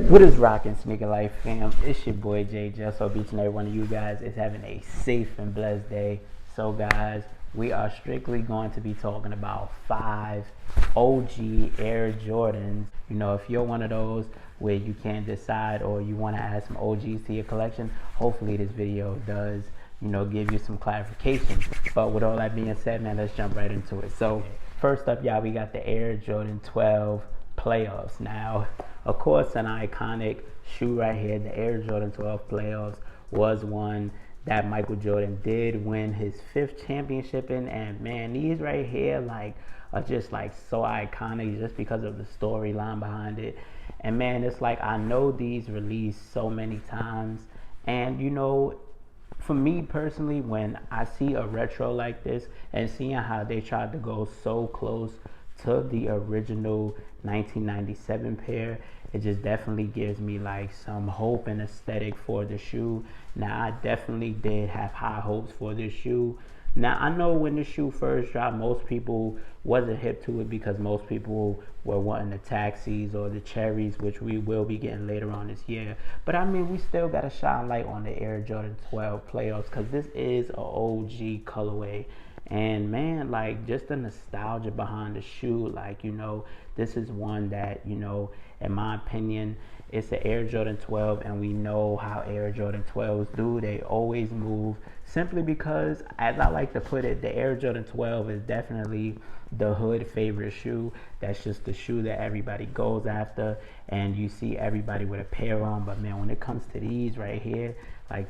What is rockin' sneaker life fam? It's your boy J-Jus. Hope each and every one of you guys is having a safe and blessed day. So guys, we are strictly going to be talking about 5 OG Air Jordans. You know, if you're one of those where you can't decide or you want to add some OGs to your collection, hopefully this video does, give you some clarification. But with all that being said, man, let's jump right into it. So first up, y'all, we got the Air Jordan 12 playoffs. Now, of course, an iconic shoe right here. The Air Jordan 12 playoffs was one that Michael Jordan did win his 5th championship in, and man, these right here are just so iconic just because of the storyline behind it. And man, it's I know these released so many times, and for me personally, when I see a retro like this and seeing how they tried to go so close to the original 1997 pair, it just definitely gives me some hope and aesthetic for the shoe. Now, I definitely did have high hopes for this shoe. Now, I know when the shoe first dropped, most people wasn't hip to it because most people were wanting the taxis or the cherries, which we will be getting later on this year. But I mean, we still got to shine light on the Air Jordan 12 playoffs because this is an OG colorway. And man, just the nostalgia behind the shoe, this is one that, in my opinion, it's the Air Jordan 12, and we know how Air Jordan 12s do. They always move simply because, as I like to put it, the Air Jordan 12 is definitely the hood favorite shoe. That's just the shoe that everybody goes after, and you see everybody with a pair on. But man, when it comes to these right here,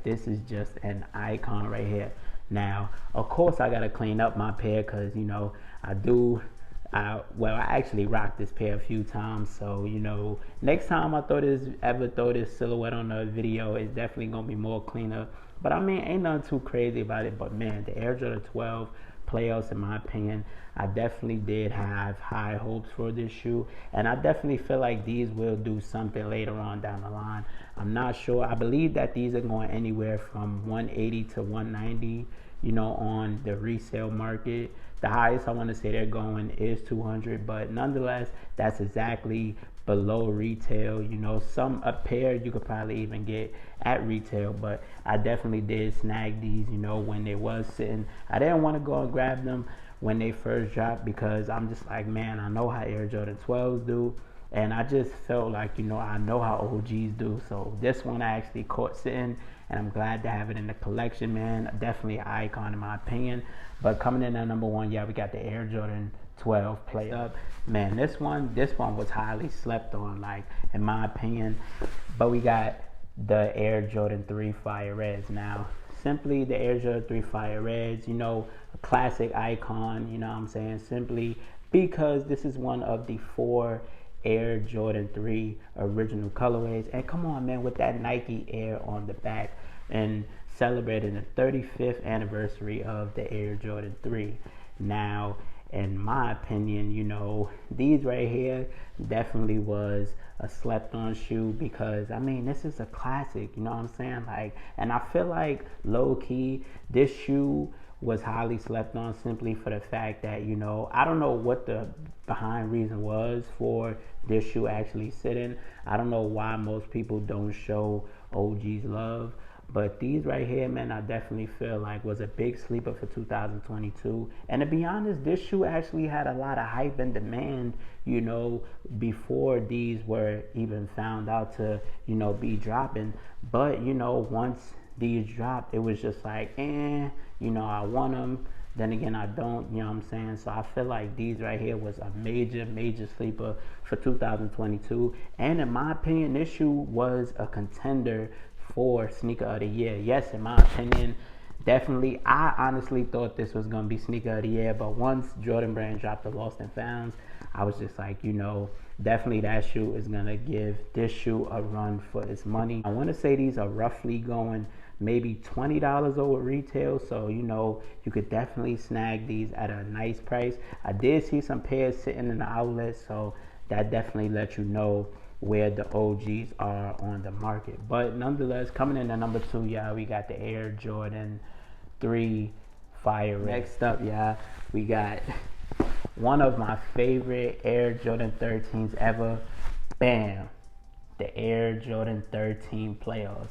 this is just an icon right here. Now, of course, I gotta clean up my pair because I actually rocked this pair a few times. So next time I ever throw this silhouette on a video, it's definitely gonna be more cleaner. But I mean, ain't nothing too crazy about it. But man, the Air Jordan 12 playoffs, in my opinion, I definitely did have high hopes for this shoe, and I definitely feel like these will do something later on down the line. I'm not sure. I believe that these are going anywhere from 180 to 190, on the resale market. The highest I want to say they're going is 200, but nonetheless, that's exactly below retail. A pair you could probably even get at retail, but I definitely did snag these, when they was sitting. I didn't want to go and grab them when they first dropped because I'm just man, I know how Air Jordan 12s do, and I just felt I know how OGs do. So this one I actually caught sitting, and I'm glad to have it in the collection, man. Definitely an icon in my opinion. But coming in at number 1, yeah, we got the Air Jordan 12 play up. Man, this one was highly slept on, in my opinion. But we got the Air Jordan 3 Fire Reds. Now, simply the Air Jordan 3 Fire Reds, a classic icon, what I'm saying, simply because this is one of the 4 Air Jordan 3 original colorways. And come on, man, with that Nike Air on the back, and celebrating the 35th anniversary of the Air Jordan 3. Now, in my opinion, these right here definitely was a slept on shoe because, I mean, this is a classic, what I'm saying? And I feel low key, this shoe was highly slept on simply for the fact that, I don't know what the behind reason was for this shoe actually sitting. I don't know why most people don't show OGs love. But these right here, man, I definitely feel was a big sleeper for 2022. And to be honest, this shoe actually had a lot of hype and demand, before these were even found out to, be dropping. But, once these dropped, it was just I want them. Then again, I don't, what I'm saying? So I feel these right here was a major, major sleeper for 2022. And in my opinion, this shoe was a contender for sneaker of the year. Yes, in my opinion, definitely. I honestly thought this was gonna be sneaker of the year, but once Jordan Brand dropped the Lost and Founds, I was just definitely that shoe is gonna give this shoe a run for its money. I want to say these are roughly going maybe $20 over retail, so you could definitely snag these at a nice price. I did see some pairs sitting in the outlet, so that definitely lets you know where the OGs are on the market. But nonetheless, coming in at number 2, yeah, we got the Air Jordan 3 Fire Red. Next up, yeah, we got one of my favorite Air Jordan 13s ever. Bam. the Air Jordan 13 playoffs.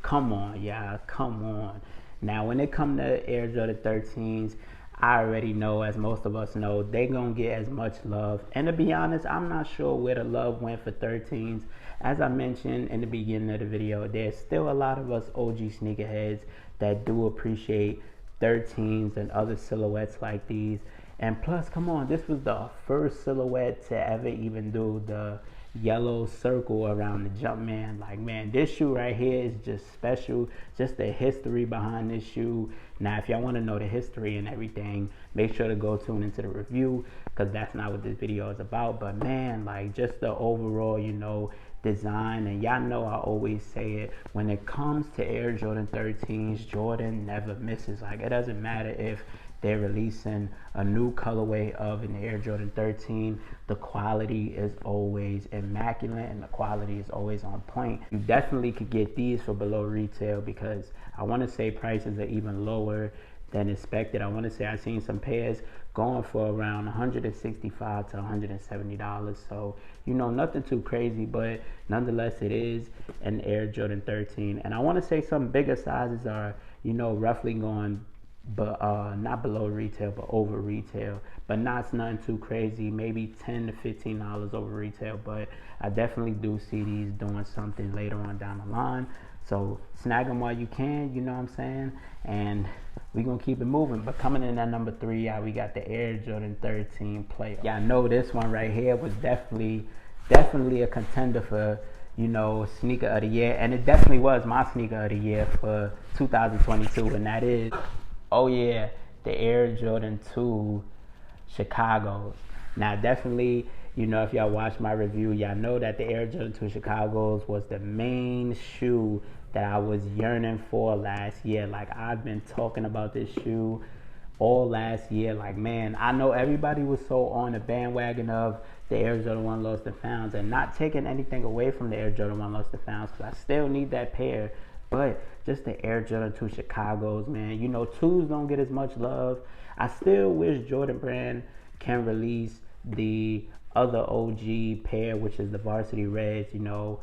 Come on, y'all, come on. Now, when it comes to Air Jordan 13s, I already know, as most of us know, they gonna get as much love. And to be honest, I'm not sure where the love went for 13s. As I mentioned in the beginning of the video, there's still a lot of us OG sneakerheads that do appreciate 13s and other silhouettes like these. And plus, come on, this was the first silhouette to ever even do the yellow circle around the Jumpman. Like, man, this shoe right here is just special. Just the history behind this shoe. Now, if y'all want to know the history and everything, make sure to go tune into the review, because that's not what this video is about. But man, like, just the overall, you know, design. And y'all know I always say it, when it comes to Air Jordan 13s, Jordan never misses. Like, it doesn't matter if they're releasing a new colorway of an Air Jordan 13. The quality is always immaculate and the quality is always on point. You definitely could get these for below retail, because I want to say prices are even lower than expected. I want to say I've seen some pairs going for around $165 to $170. So, you know, nothing too crazy, but nonetheless, it is an Air Jordan 13. And I want to say some bigger sizes are, you know, roughly going, but not below retail, but over retail. But not nothing too crazy, maybe $10 to $15 over retail. But I definitely do see these doing something later on down the line. So snag them while you can, you know what I'm saying? And we're gonna keep it moving. But coming in at number 3, we got the Air Jordan 13 playoff. Yeah, I know this one right here was definitely a contender for, you know, sneaker of the year. And it definitely was my sneaker of the year for 2022, and that is, oh yeah, the Air Jordan 2 Chicago's. Now, definitely, you know, if y'all watch my review, y'all know that the Air Jordan 2 Chicago's was the main shoe that I was yearning for last year. Like, I've been talking about this shoe all last year. Like, man, I know everybody was so on the bandwagon of the Air Jordan 1 Lost and Founds, and not taking anything away from the Air Jordan 1 Lost and Founds, because I still need that pair. But just the Air Jordan 2 Chicago's, man. You know, 2s don't get as much love. I still wish Jordan Brand can release the other OG pair, which is the Varsity Reds. You know,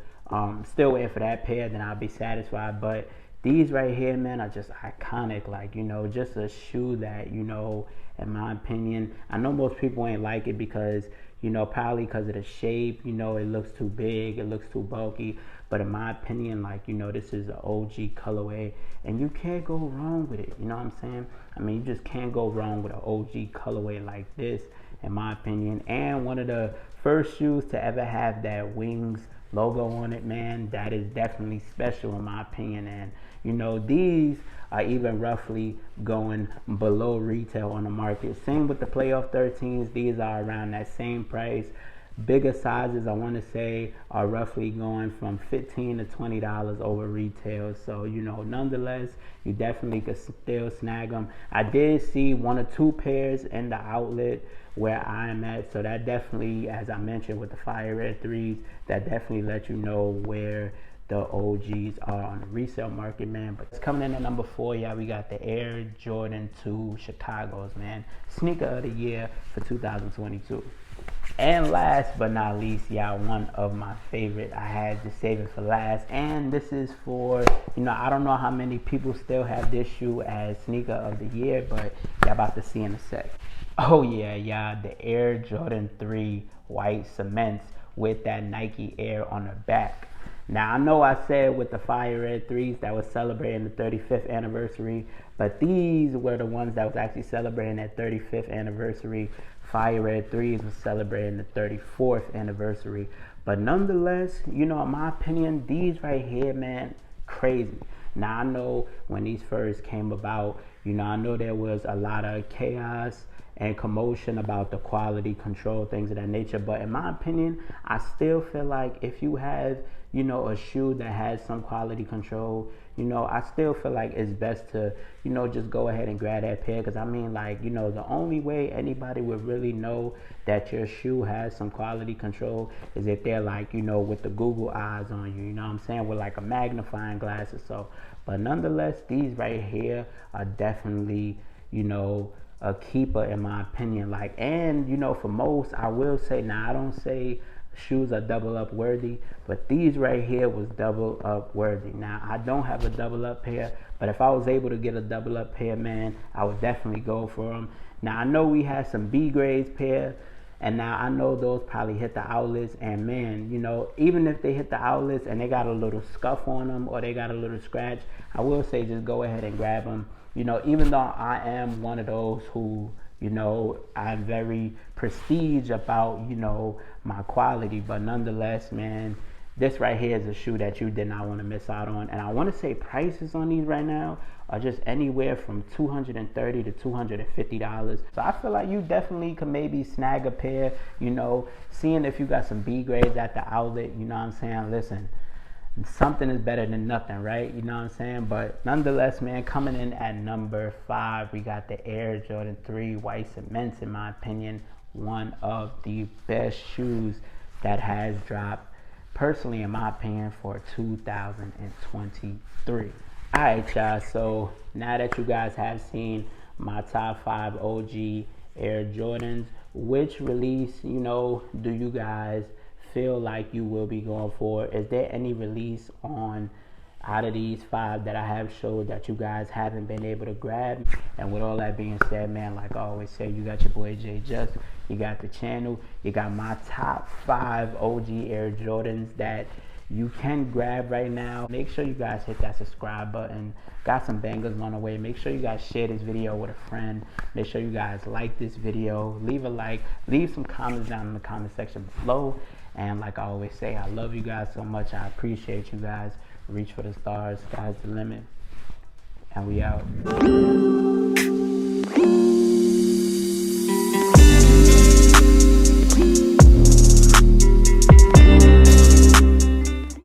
still waiting for that pair, then I'll be satisfied. But these right here, man, are just iconic. Like, you know, just a shoe that, you know, in my opinion, I know most people ain't like it because, you know, probably because of the shape, you know, it looks too big, it looks too bulky. But in my opinion, like, you know, this is an OG colorway, and you can't go wrong with it. You know what I'm saying? I mean, you just can't go wrong with an OG colorway like this, in my opinion. And one of the first shoes to ever have that Wings logo on it, man, that is definitely special in my opinion. And, you know, these are even roughly going below retail on the market. Same with the Playoff 13s. These are around that same price. Bigger sizes, I want to say, are roughly going from $15 to $20 over retail. So, you know, nonetheless, you definitely could still snag them. I did see 1 or 2 pairs in the outlet where I am at. So that definitely, as I mentioned with the Fire Red 3s, that definitely let you know where the OGs are on the resale market, man. But it's coming in at number 4, yeah, we got the Air Jordan 2 Chicago's, man. Sneaker of the year for 2022. And last but not least, yeah, one of my favorite. I had to save it for last. And this is for, you know, I don't know how many people still have this shoe as sneaker of the year, but y'all about to see in a sec. Oh yeah, the Air Jordan 3 white cements with that Nike Air on the back. Now, I know I said with the Fire Red 3s that was celebrating the 35th anniversary, but these were the ones that was actually celebrating that 35th anniversary. Fire Red 3s was celebrating the 34th anniversary. But nonetheless, you know, in my opinion, these right here, man, crazy. Now, I know when these first came about, you know, I know there was a lot of chaos and commotion about the quality control, things of that nature. But in my opinion, I still feel like if you have, you know, a shoe that has some quality control, you know, I still feel like it's best to, you know, just go ahead and grab that pair. Because I mean, like, you know, the only way anybody would really know that your shoe has some quality control is if they're like, you know, with the Google eyes on you, you know what I'm saying, with like a magnifying glass or so. But nonetheless, these right here are definitely, you know, a keeper in my opinion. Like, and you know, for most, I will say, now I don't say shoes are double up worthy, but these right here was double up worthy. Now I don't have a double up pair, but if I was able to get a double up pair, man, I would definitely go for them. Now I know we had some B grades pair, and now I know those probably hit the outlets, and man, you know, even if they hit the outlets and they got a little scuff on them or they got a little scratch, I will say just go ahead and grab them. You know, even though I am one of those who, you know, I'm very prestige about, you know, my quality, but nonetheless, man, this right here is a shoe that you did not want to miss out on. And I want to say prices on these right now are just anywhere from $230 to $250. So I feel like you definitely could maybe snag a pair, you know, seeing if you got some B grades at the outlet, you know what I'm saying? Listen, something is better than nothing, right? You know what I'm saying? But nonetheless, man, coming in at number 5, we got the Air Jordan 3 White Cements, in my opinion, one of the best shoes that has dropped, personally, in my opinion, for 2023. All right, y'all, so now that you guys have seen my top 5 OG Air Jordans, which release, you know, do you guys feel like you will be going for? Is there any release on out of these 5 that I have showed that you guys haven't been able to grab? And with all that being said, man, like I always say, you got your boy J-Jus, you got the channel, you got my top 5 OG Air Jordans that you can grab right now. Make sure you guys hit that subscribe button. Got some bangers on the way. Make sure you guys share this video with a friend. Make sure you guys like this video, leave a like, leave some comments down in the comment section below. And like I always say, I love you guys so much. I appreciate you guys. Reach for the stars, sky's the limit, and we out.